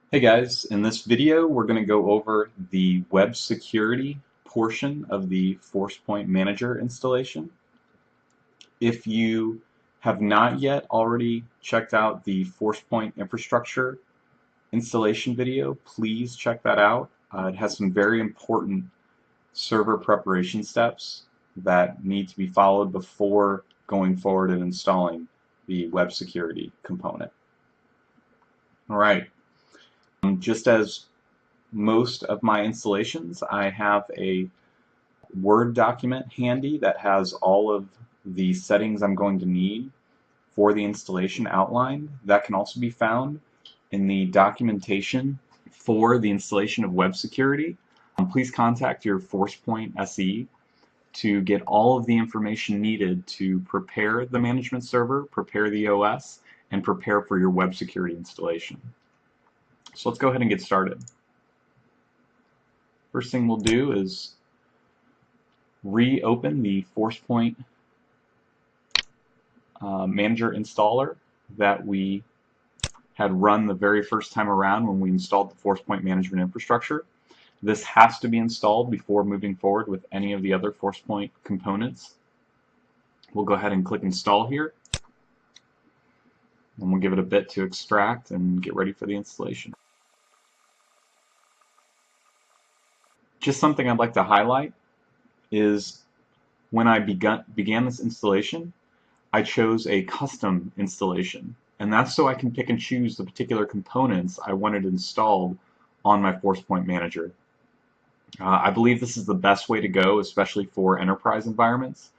Hey guys, in this video we're going to go over the web security portion of the Forcepoint Manager installation. If you have not yet already checked out the Forcepoint Infrastructure installation video, please check that out. It has some very important server preparation steps that need to be followed before going forward and installing the web security component. Alright, just as most of my installations, I have a Word document handy that has all of the settings I'm going to need for the installation outlined. That can also be found in the documentation for the installation of web security. Please contact your Forcepoint SE to get all of the information needed to prepare the management server, prepare the OS, and prepare for your web security installation. So let's go ahead and get started. First thing we'll do is reopen the Forcepoint Manager installer that we had run the very first time around when we installed the Forcepoint Management Infrastructure. This has to be installed before moving forward with any of the other Forcepoint components. We'll go ahead and click Install here, and we'll give it a bit to extract and get ready for the installation. Just something I'd like to highlight is when I began this installation, I chose a custom installation, and that's so I can pick and choose the particular components I wanted installed on my Forcepoint Manager. I believe this is the best way to go, especially for enterprise environments,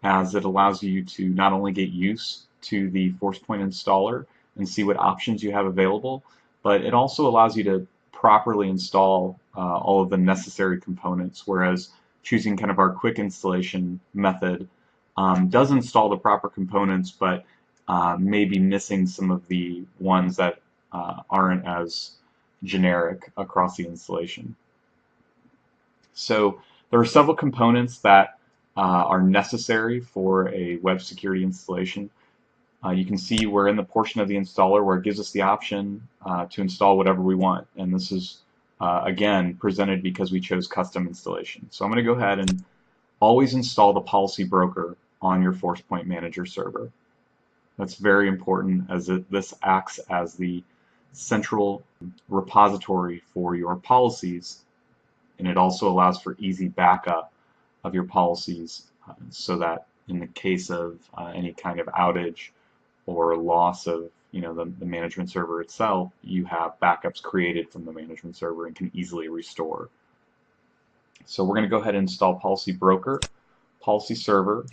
as it allows you to not only get used to the Forcepoint installer and see what options you have available, but it also allows you to properly install all of the necessary components, whereas choosing kind of our quick installation method does install the proper components, but may be missing some of the ones that aren't as generic across the installation. So there are several components that are necessary for a web security installation. You can see we're in the portion of the installer where it gives us the option to install whatever we want, and this is again presented because we chose custom installation. So I'm going to go ahead and always install the policy broker on your Forcepoint Manager server. That's very important, as this acts as the central repository for your policies, and it also allows for easy backup of your policies so that in the case of any kind of outage or loss of the management server itself, you have backups created from the management server and can easily restore. So we're going to go ahead and install Policy Broker, Policy Server,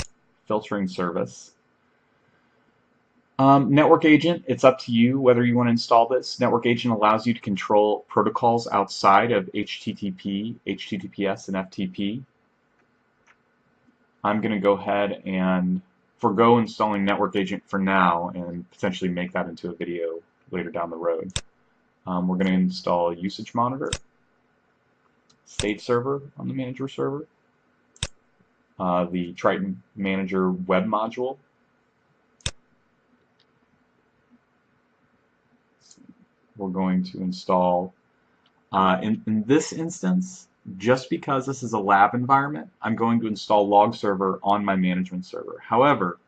Filtering Service. Network Agent, it's up to you whether you want to install this. Network Agent allows you to control protocols outside of HTTP, HTTPS, and FTP. I'm going to go ahead and forgo installing Network Agent for now and potentially make that into a video later down the road. We're going to install Usage Monitor, State Server on the Manager server, the Triton Manager Web Module, we're going to install, in this instance, just because this is a lab environment, I'm going to install Log Server on my management server. However,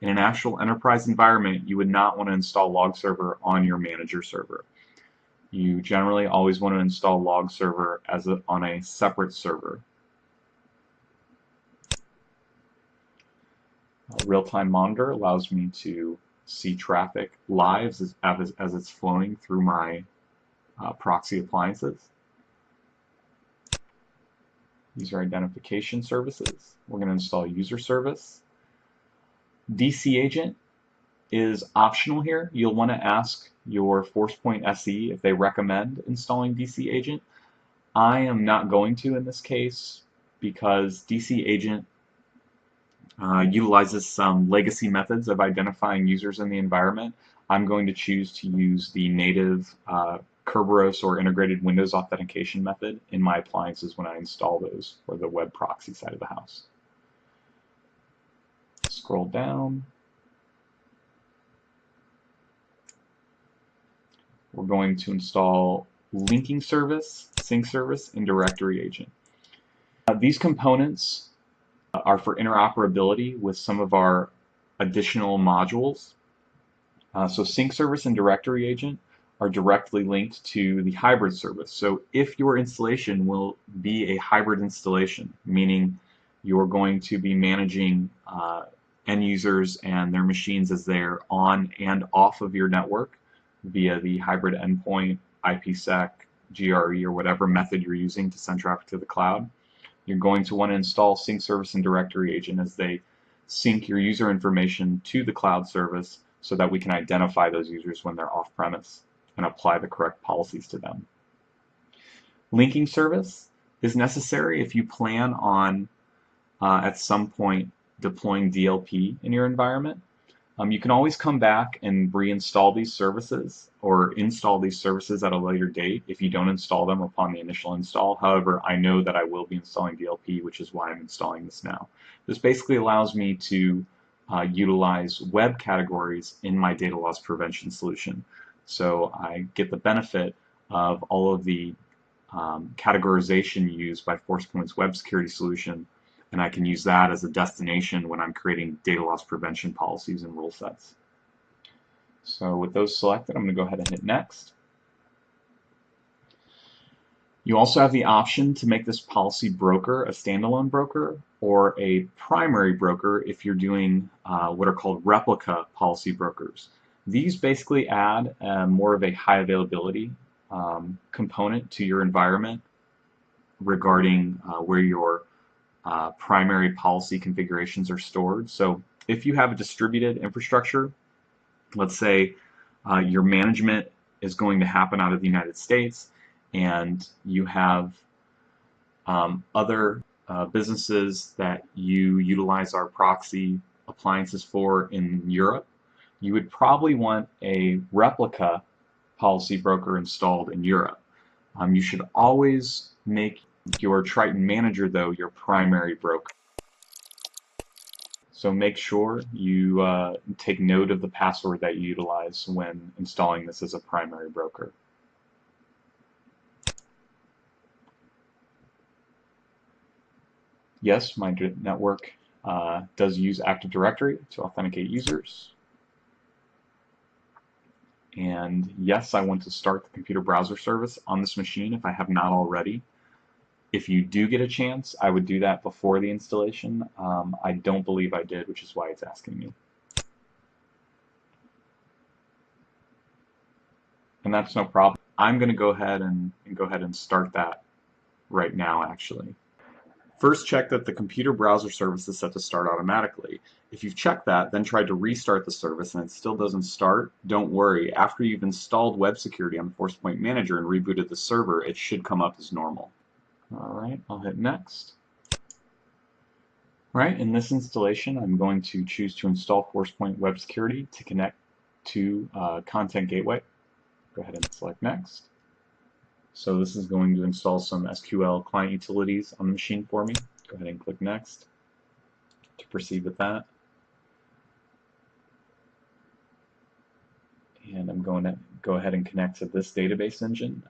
in an actual enterprise environment, you would not want to install Log Server on your manager server. You generally always want to install Log Server on a separate server. Real-time monitor allows me to see traffic live as it's flowing through my proxy appliances. User identification services. We're going to install user service. DC agent is optional here. You'll want to ask your Forcepoint SE if they recommend installing DC agent. I am not going to in this case because DC agent utilizes some legacy methods of identifying users in the environment. I'm going to choose to use the native Kerberos or integrated Windows authentication method in my appliances when I install those for the web proxy side of the house. Scroll down. we're going to install linking service, sync service, and directory agent. These components are for interoperability with some of our additional modules. So sync service and directory agent are directly linked to the hybrid service. So if your installation will be a hybrid installation, meaning you're going to be managing end users and their machines as they're on and off of your network via the hybrid endpoint, IPsec, GRE, or whatever method you're using to send traffic to the cloud, you're going to want to install sync service and directory agent as they sync your user information to the cloud service so that we can identify those users when they're off-premise and apply the correct policies to them. Linking service is necessary if you plan on at some point deploying DLP in your environment. You can always come back and reinstall these services or install these services at a later date if you don't install them upon the initial install. However, I know that I will be installing DLP, which is why I'm installing this now. This basically allows me to utilize web categories in my data loss prevention solution. So I get the benefit of all of the categorization used by Forcepoint's web security solution, and I can use that as a destination when I'm creating data loss prevention policies and rule sets. So with those selected, I'm going to go ahead and hit next. You also have the option to make this policy broker a standalone broker or a primary broker if you're doing what are called replica policy brokers. These basically add more of a high availability component to your environment regarding where your primary policy configurations are stored. So if you have a distributed infrastructure, let's say your management is going to happen out of the United States and you have other businesses that you utilize our proxy appliances for in Europe, you would probably want a replica policy broker installed in Europe. You should always make your Triton manager, though, your primary broker. So make sure you take note of the password that you utilize when installing this as a primary broker. Yes, my network does use Active Directory to authenticate users. And yes, I want to start the computer browser service on this machine if I have not already. If you do get a chance, I would do that before the installation. I don't believe I did, which is why it's asking me. And that's no problem. I'm going to go ahead and start that right now, actually. First, check that the computer browser service is set to start automatically. If you've checked that, then tried to restart the service and it still doesn't start, don't worry. After you've installed web security on the Forcepoint Manager and rebooted the server, it should come up as normal. All right, I'll hit next. All right, in this installation, I'm going to choose to install Forcepoint Web Security to connect to Content Gateway. Go ahead and select next. So this is going to install some SQL client utilities on the machine for me. Go ahead and click next to proceed with that. And I'm going to go ahead and connect to this database engine.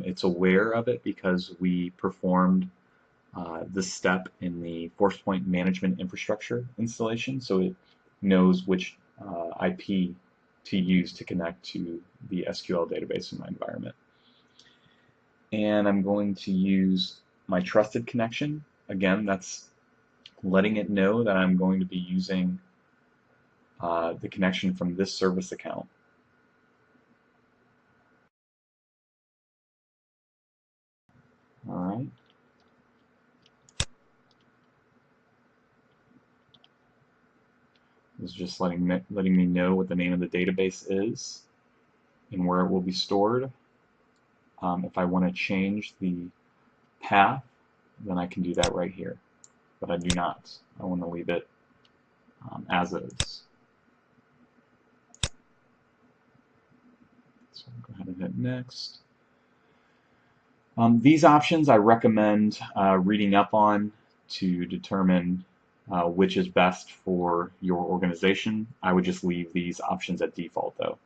It's aware of it because we performed this step in the Forcepoint Management Infrastructure installation, so it knows which IP to use to connect to the SQL database in my environment. And I'm going to use my trusted connection. Again, that's letting it know that I'm going to be using the connection from this service account. All right. It's just letting me know what the name of the database is and where it will be stored. If I want to change the path, then I can do that right here. But I do not. I want to leave it as is. So I'll go ahead and hit next. These options I recommend reading up on to determine which is best for your organization. I would just leave these options at default, though.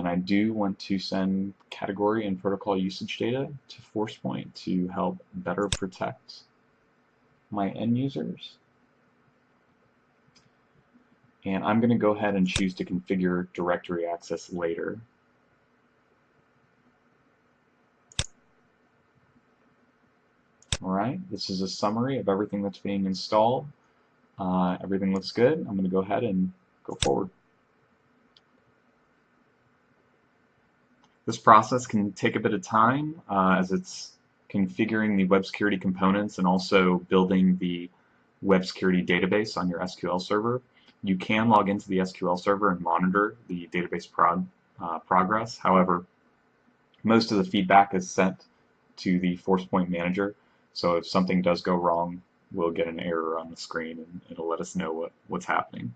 And I do want to send category and protocol usage data to Forcepoint to help better protect my end users. And I'm going to go ahead and choose to configure directory access later. All right, this is a summary of everything that's being installed. Everything looks good. I'm going to go ahead and go forward. This process can take a bit of time as it's configuring the web security components and also building the web security database on your SQL server. You can log into the SQL server and monitor the database progress. However, most of the feedback is sent to the Forcepoint manager, so if something does go wrong, we'll get an error on the screen and it'll let us know what's happening.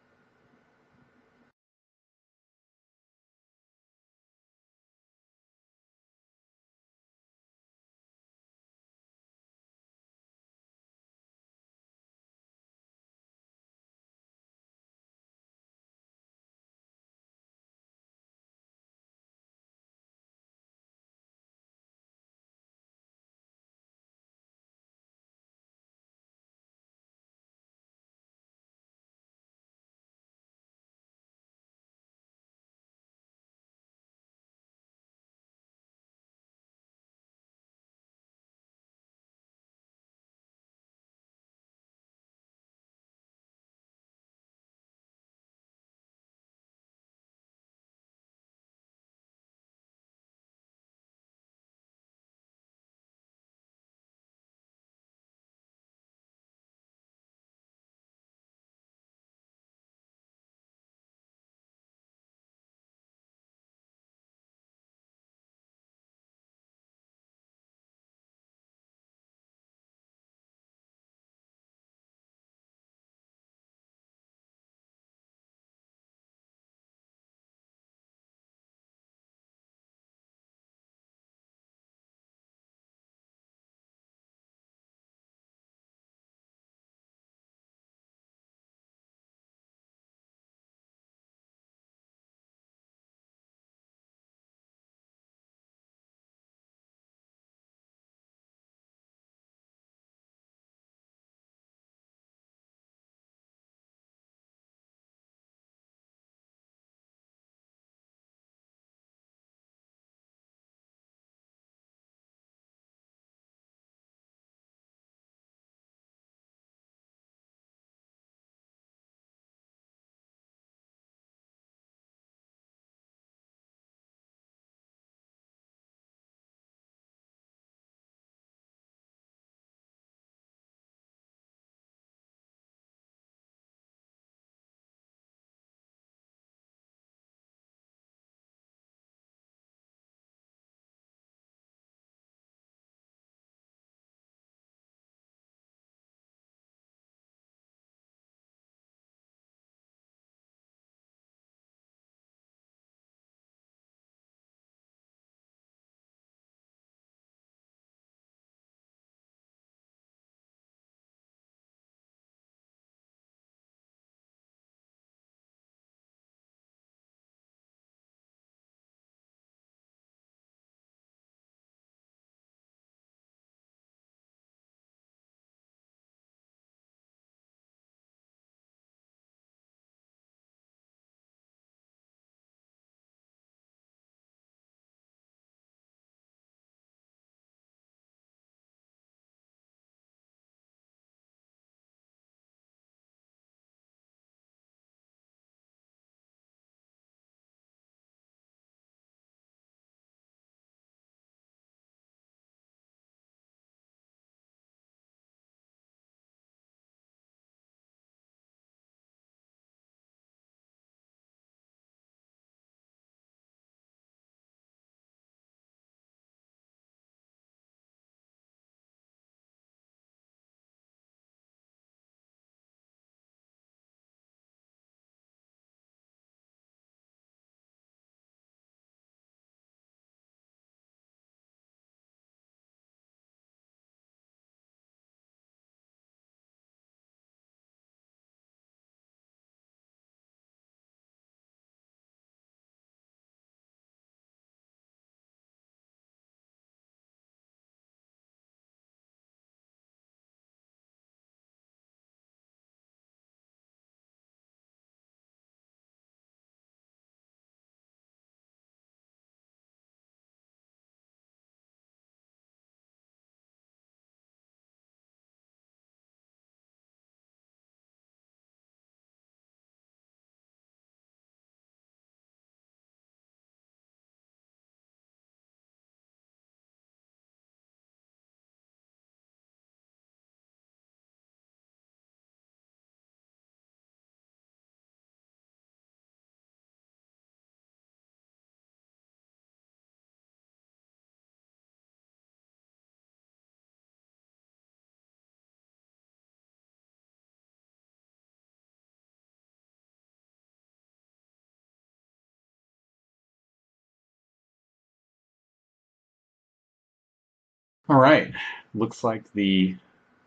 All right, looks like the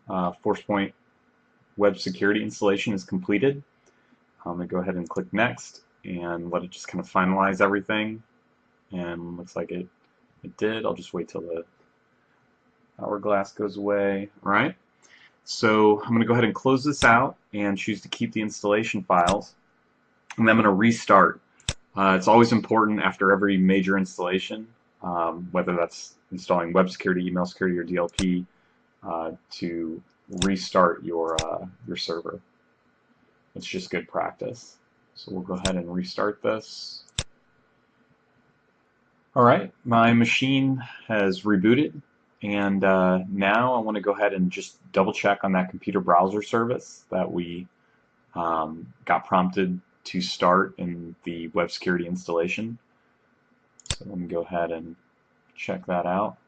Forcepoint Web Security installation is completed. I'm going to go ahead and click Next and let it just kind of finalize everything. And looks like it did. I'll just wait till the hourglass goes away. All right. So I'm going to go ahead and close this out and choose to keep the installation files. And then I'm going to restart. It's always important after every major installation, whether that's installing web security, email security, or DLP, to restart your server. It's just good practice. So we'll go ahead and restart this. All right, my machine has rebooted, and now I want to go ahead and just double check on that computer browser service that we got prompted to start in the web security installation. So let me go ahead and check that out.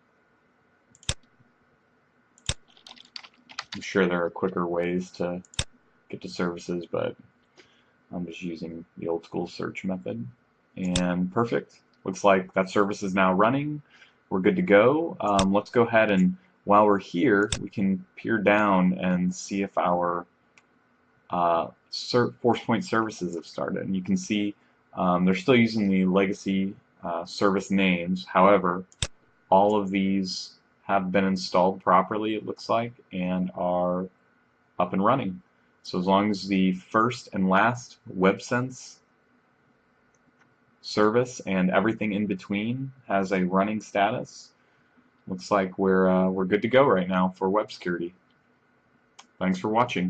I'm sure there are quicker ways to get to services, but I'm just using the old school search method. And perfect. Looks like that service is now running. We're good to go. Let's go ahead and while we're here, we can peer down and see if our Forcepoint services have started. And you can see they're still using the legacy service names. However, all of these have been installed properly, it looks like, and are up and running. So as long as the first and last WebSense service and everything in between has a running status, looks like we're good to go right now for web security. Thanks for watching.